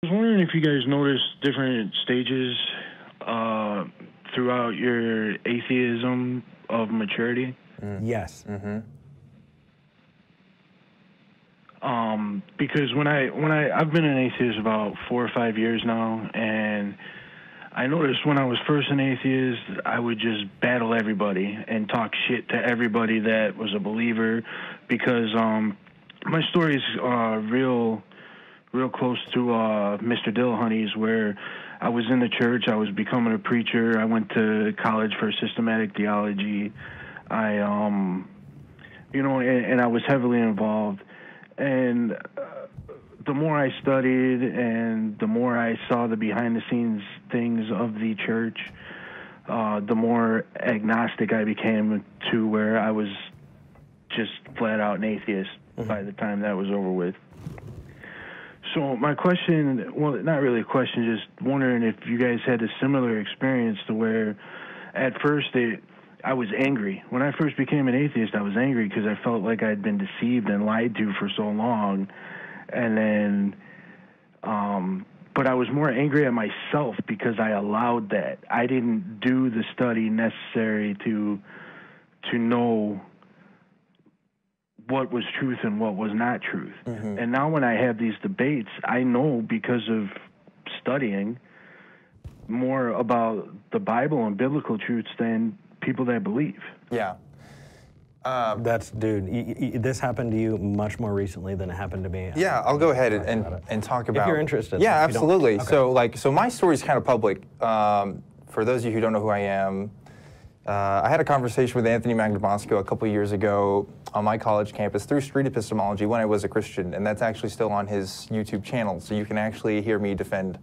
I was wondering if you guys noticed different stages throughout your atheism of maturity. Yes. Because I've been an atheist about 4 or 5 years now, and I noticed when I was first an atheist, I would just battle everybody and talk shit to everybody that was a believer, because my story is real close to Mr. Dillahunty's, where I was in the church, I was becoming a preacher, I went to college for systematic theology, and I was heavily involved. And the more I studied and the more I saw the behind-the-scenes things of the church, the more agnostic I became, to where I was just flat-out an atheist by the time that was over with. So my question, well, not really a question, just wondering if you guys had a similar experience to where at first I was angry. When I first became an atheist, I was angry because I felt like I'd been deceived and lied to for so long. And then, but I was more angry at myself because I allowed that. I didn't do the study necessary to know what was truth and what was not truth. And now when I have these debates, I know, because of studying, more about the Bible and biblical truths than people that believe. Yeah. Dude, this happened to you much more recently than it happened to me. Yeah, I'll go ahead and talk about. If you're interested. Yeah, absolutely. Okay. So my story is kind of public. For those of you who don't know who I am, I had a conversation with Anthony Magnabosco a couple years ago on my college campus through street epistemology when I was a Christian, and that's actually still on his YouTube channel, so you can actually hear me defend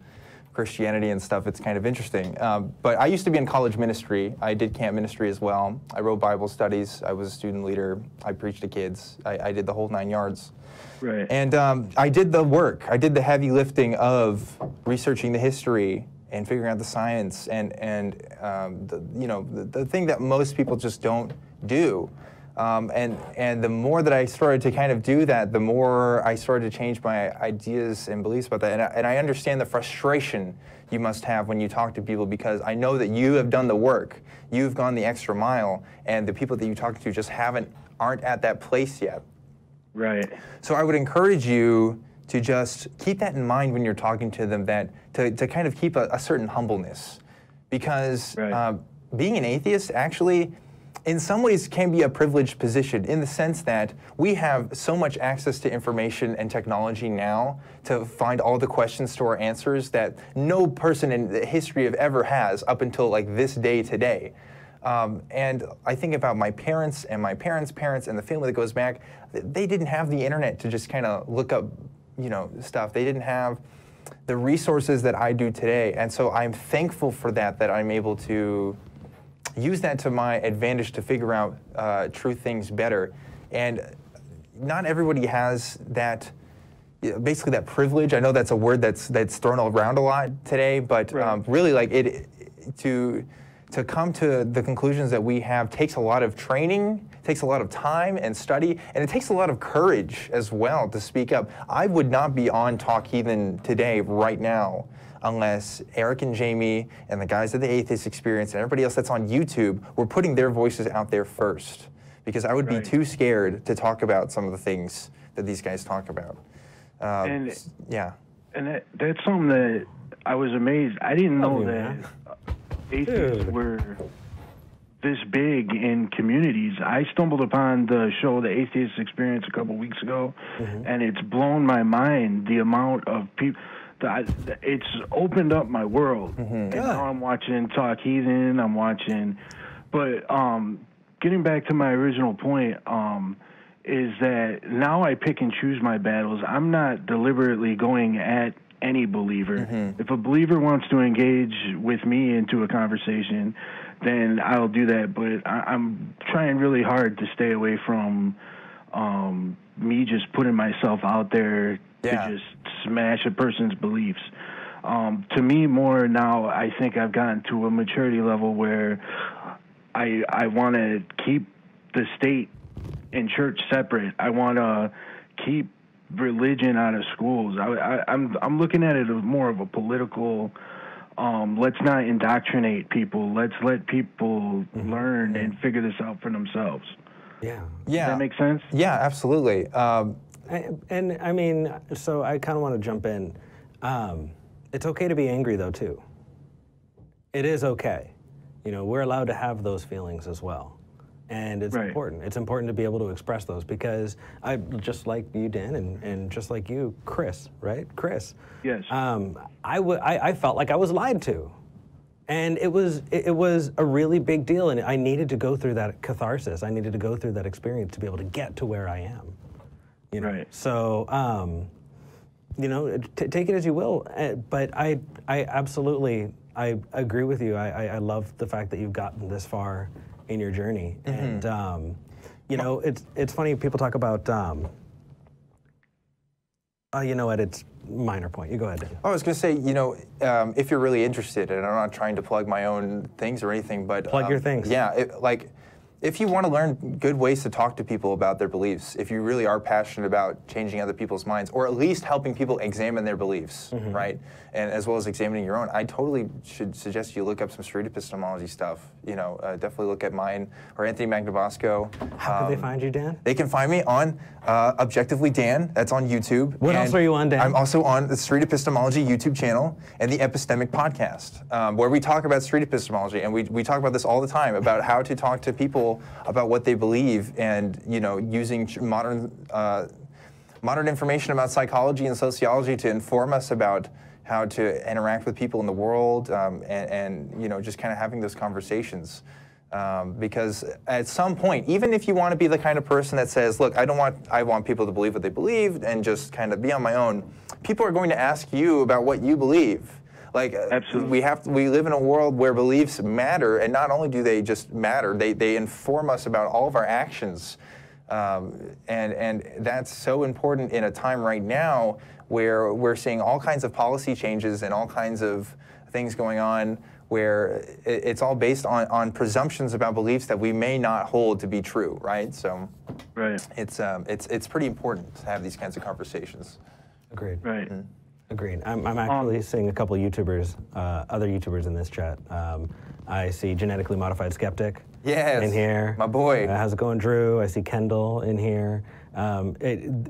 Christianity and stuff. It's kind of interesting. But I used to be in college ministry. I did camp ministry as well. I wrote Bible studies. I was a student leader. I preached to kids. I did the whole 9 yards. Right. And I did the work. I did the heavy lifting of researching the history and figuring out the science and the thing that most people just don't do. And the more that I started to kind of do that, the more I started to change my ideas and beliefs about that. And I understand the frustration you must have when you talk to people, because I know that you have done the work. You've gone the extra mile, and the people that you talk to just aren't at that place yet. Right. So I would encourage you to just keep that in mind when you're talking to them, that to kind of keep a certain humbleness. Because being an atheist actually, in some ways, can be a privileged position, in the sense that we have so much access to information and technology now to find all the questions to our answers that no person in the history of ever has up until like this day today. And I think about my parents and my parents' parents and the family that goes back. They didn't have the internet to just kind of look up, stuff. They didn't have the resources that I do today. And so I'm thankful for that I'm able to use that to my advantage to figure out true things better. And not everybody has that, basically that privilege. I know that's a word that's thrown around a lot today, but really, like, to come to the conclusions that we have takes a lot of training, takes a lot of time and study, and it takes a lot of courage as well to speak up. I would not be on Talk Heathen today, right now, unless Eric and Jamie and the guys at the Atheist Experience and everybody else that's on YouTube were putting their voices out there first. Because I would be too scared to talk about some of the things that these guys talk about. And that's something that I was amazed. I didn't know that atheists were this big in communities. I stumbled upon the show, The Atheist Experience, a couple weeks ago, and it's blown my mind, the amount of people. It's opened up my world. And now I'm watching Talk Heathen, but getting back to my original point, is that now I pick and choose my battles. I'm not deliberately going at any believer. If a believer wants to engage with me into a conversation, then I'll do that. But I'm trying really hard to stay away from me just putting myself out there to just smash a person's beliefs. To me, more now, I think I've gotten to a maturity level where I want to keep the state and church separate. I want to keep religion out of schools. I'm looking at it as more of a political. Let's not indoctrinate people. Let's let people learn and figure this out for themselves. Yeah. Does that make sense? Yeah, absolutely. And I mean, so I kind of want to jump in. It's okay to be angry, though, too. It is okay. You know, we're allowed to have those feelings as well. And it's important. It's important to be able to express those, because I, just like you, Dan, and just like you, Chris, right? Chris. Yes. I felt like I was lied to. And it was a really big deal, and I needed to go through that catharsis. I needed to go through that experience to be able to get to where I am. You know? Right. So, you know, take it as you will. But I absolutely, I agree with you. I love the fact that you've gotten this far in your journey. And, you know, it's funny, people talk about, you know what, it's minor point. You go ahead, Dan. I was going to say, you know, if you're really interested, and I'm not trying to plug my own things or anything, but... Plug your things. Yeah, like, if you want to learn good ways to talk to people about their beliefs, if you really are passionate about changing other people's minds, or at least helping people examine their beliefs, right, and as well as examining your own, I totally should suggest you look up some street epistemology stuff. You know, definitely look at mine or Anthony Magnabosco. How can they find you, Dan? They can find me on Objectively Dan. That's on YouTube. What else are you on, Dan? I'm also on the Street Epistemology YouTube channel and the Epistemic podcast, where we talk about street epistemology, and we talk about this all the time, about how to talk to people about what they believe, and, you know, using modern information about psychology and sociology to inform us about how to interact with people in the world, and you know, just kind of having those conversations. Because at some point, even if you want to be the kind of person that says, look, I want people to believe what they believe and just kind of be on my own, people are going to ask you about what you believe. Like, absolutely. We live in a world where beliefs matter, and not only do they just matter, they inform us about all of our actions. And that's so important in a time right now where we're seeing all kinds of policy changes and all kinds of things going on where it's all based on presumptions about beliefs that we may not hold to be true, right? So it's pretty important to have these kinds of conversations. Agreed. Right. Agreed. I'm actually seeing a couple of YouTubers, other YouTubers in this chat. I see Genetically Modified Skeptic in here. My boy. How's it going, Drew? I see Kendall in here.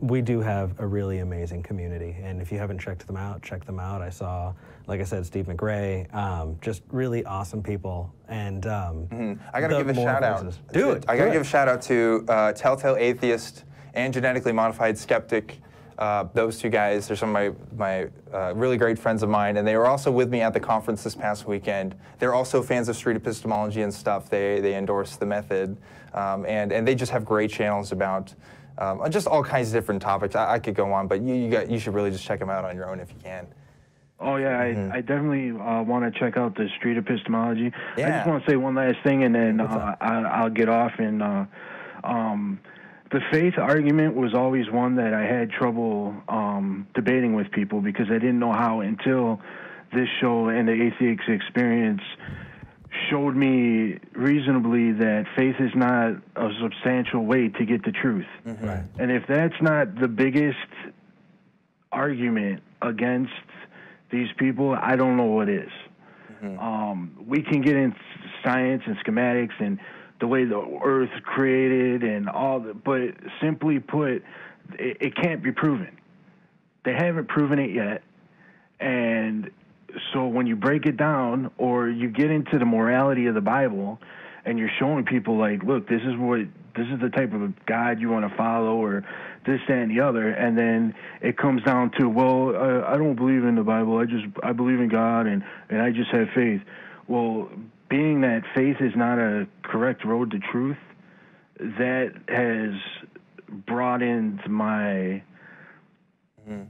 We do have a really amazing community, and if you haven't checked them out, check them out. I saw, like I said, Steve McRae, just really awesome people. And I gotta give a shout out. Do it. I gotta give a shout out to Telltale Atheist and Genetically Modified Skeptic. Those two guys, they're some of my really great friends of mine, and they were also with me at the conference this past weekend. They're also fans of street epistemology and stuff. They endorse the method, and they just have great channels about just all kinds of different topics. I could go on, but you should really just check them out on your own if you can. Oh yeah, I definitely want to check out the street epistemology. Yeah. I just want to say one last thing, and then I'll get off. And the faith argument was always one that I had trouble debating with people, because I didn't know how until this show and the Atheist Experience showed me reasonably that faith is not a substantial way to get the truth. Right. And if that's not the biggest argument against these people, I don't know what is. We can get into science and schematics and the way the earth created and all that, but simply put, it can't be proven. They haven't proven it yet. And so when you break it down, or you get into the morality of the Bible, and you're showing people, like, look, this is the type of God you want to follow, or this, that, and the other, and then it comes down to, well, I don't believe in the Bible, I believe in God, and I just have faith. Well, being that faith is not a correct road to truth, that has broadened my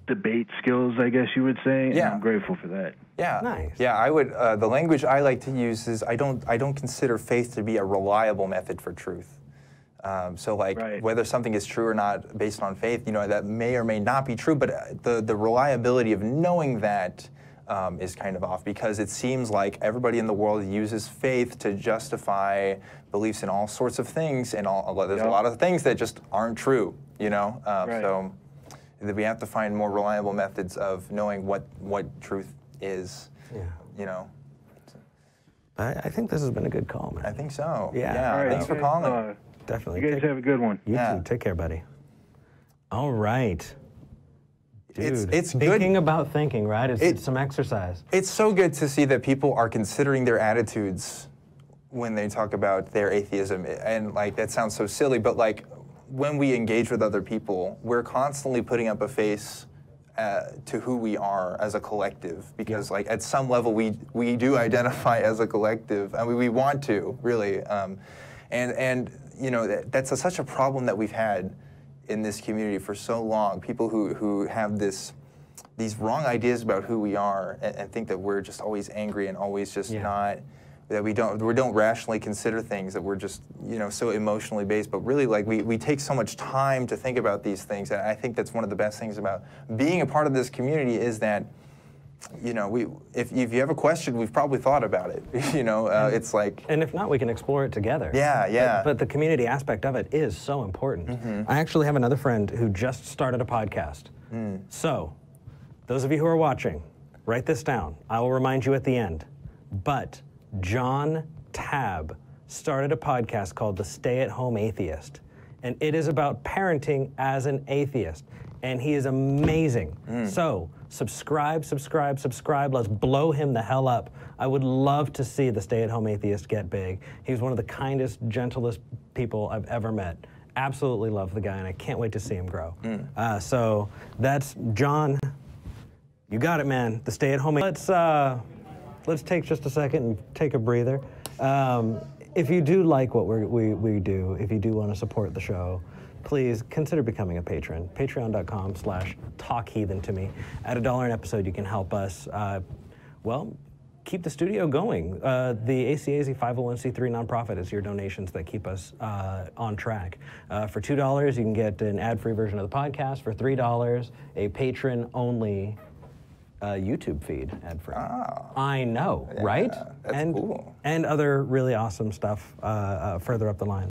debate skills, I guess you would say, and I'm grateful for that. Yeah, nice. Yeah, I would. The language I like to use is I don't consider faith to be a reliable method for truth. So, like, whether something is true or not based on faith, you know, that may or may not be true, but the reliability of knowing that is kind of off, because it seems like everybody in the world uses faith to justify beliefs in all sorts of things, and there's a lot of things that just aren't true, you know. So that we have to find more reliable methods of knowing what truth is. Yeah. You know. I think this has been a good call, man. I think so. Yeah. All right, Thanks for calling. Definitely. You guys have a good one. You too. Take care, buddy. All right. Dude, it's thinking good. about thinking, right? It's some exercise. It's so good to see that people are considering their attitudes when they talk about their atheism. And like, that sounds so silly, but like, when we engage with other people, we're constantly putting up a face to who we are as a collective, because like at some level we do identify as a collective. I mean, we want to really, and you know, that's such a problem that we've had in this community for so long. People who have these wrong ideas about who we are, and think that we're just always angry and always just not, that we don't rationally consider things, that we're just, you know, so emotionally based. But really, like, we take so much time to think about these things, and I think that's one of the best things about being a part of this community, is that, you know, if you have a question, we've probably thought about it. You know, it's like, and if not, we can explore it together. Yeah. But the community aspect of it is so important. I actually have another friend who just started a podcast. So, those of you who are watching, write this down. I will remind you at the end. But John Tabb started a podcast called The Stay-at-Home Atheist, and it is about parenting as an atheist, and he is amazing. So subscribe. Let's blow him the hell up. I would love to see The Stay-at-Home Atheist get big. He's one of the kindest, gentlest people I've ever met. Absolutely love the guy, and I can't wait to see him grow. So that's John. You got it, man. The Stay-at-Home. Let's take just a second and take a breather. If you do like what we do, if you do want to support the show, please consider becoming a patron. Patreon.com/talkheathen to me. At $1 an episode, you can help us, well, keep the studio going. The ACAZ 501c3 nonprofit is your donations that keep us on track. For $2, you can get an ad-free version of the podcast. For $3, a patron-only YouTube feed ad-free. I know, right? That's cool. And other really awesome stuff further up the line.